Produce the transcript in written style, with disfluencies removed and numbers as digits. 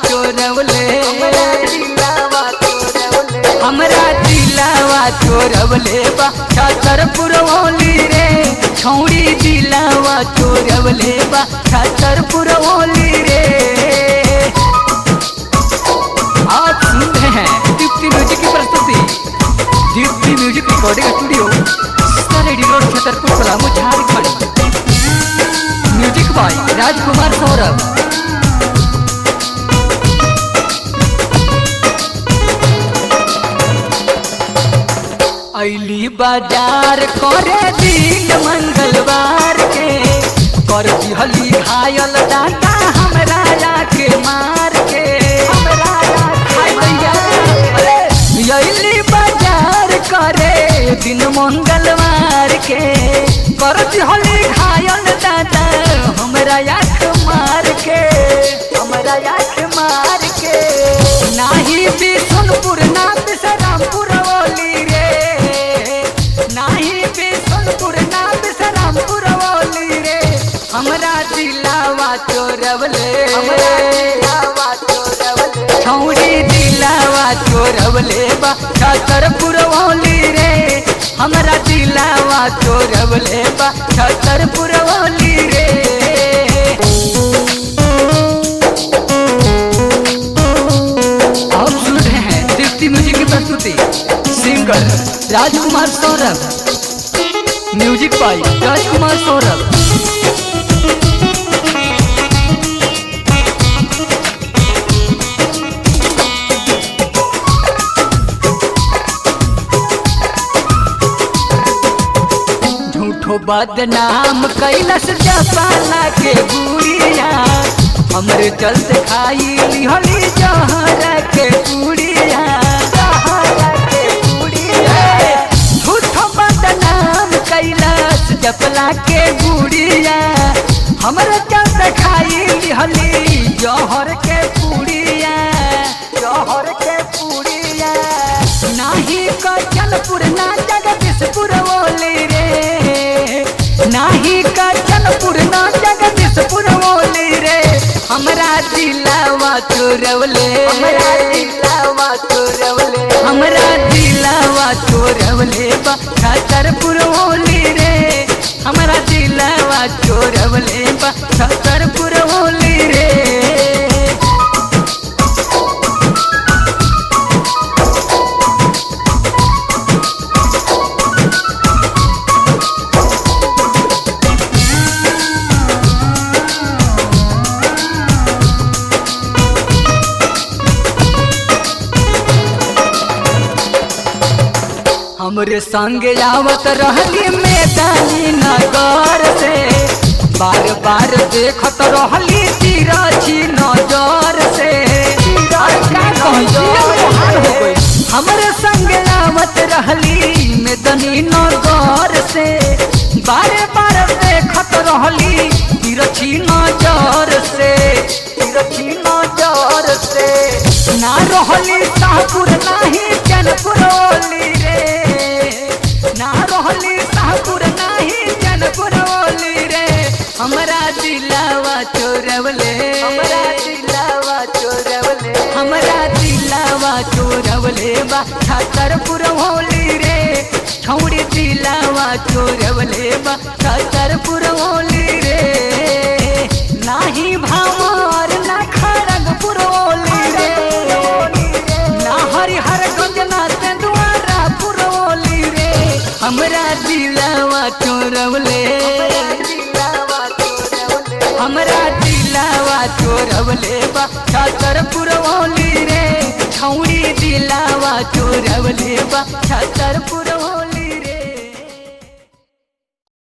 चोरवले, हमरा दिलावा चोरवले बा छतरपुर ओली रे, छौड़ी दिलावा चोरवले बा छतरपुर ओली रे। आप सुन रहे हैं दीप्ति म्यूजिक की प्रस्तुति, दीप्ति म्यूजिक रिकॉर्डिंग स्टूडियो, रेडी road, Chhatarpur, Palamu, Jharkhand. Music by Rajkumar Saurabh. अली बाजार करे दिन मंगलवार के, कर दिहली घायल डांटा हमरा के मार के। अली बाजार करे दिन मंगलवार के, कर दिहली घायल डांटा हमरा मार के, हमरा मार के। नाही बिशनपुर ना बिशरामपुर ओली रे, नाही बिशनपुर ना बिशरामपुर ओली रे, हमरा दिलावा चोरवले, छौड़ी दिलावा चोरवले बा छतरपुर ओली रे, हमरा दिलावा चोरवले बा छतरपुर ओली रे। आप सुन रहे हैं दीप्ति म्यूजिक की प्रस्तुति, singer Rajkumar Saurabh, music by Rajkumar Saurabh. झूठो बदनाम कैलस जपाला के गुड़िया, हमरे चलते खाई लिहली जहर के गुड़िया। झूठो बदनाम कैलस जपला के गुड़िया, हमरे चलते खाई लिहली जहर के गुड़िया, जहर के गुड़िया। नाही कचनपुर ना जगदीशपुर ओली रे, नाही कचनपुर ना जगदीशपुर ओली रे, हमरा दिलावा चोरवले, हमरा दिलावा चोरवले, हमरा दिलावा चोरवले बा छतरपुर ओली रे, हमरा दिलावा चोरवले बा छतरपुर ओली रे। हमरे संग आवत रहली मैदानी नगर से, बार बार देखत रहली तिरछी नजर से। हमरे संग आवत रहली मैदानी नगर से, बार बार देखत रहली तिरछी नजर से, तिरछी नजर से। ना रहली शाहपुर नाही चनपुर ओली रे, ना रहली शाहपुर नाही चनपुर ओली रे, हमरा दिलावा चोरवले, हमरा दिलावा चोरवले, हमरा दिलावा चोरवले बा छतरपुर ओली रे, छौड़ी दिलावा चोरवले बा छतरपुर ओली रे। नाही भावर ना खड़गपुर ओली रे, ना हरिहरगंज ना तेंदुआरापुर ओली रे, हमरा दिलावा चोरवले, हमरा दिलावा चोरवले बा छतरपुर ओली रे, छौड़ी दिलावा चोरवले बा छतरपुर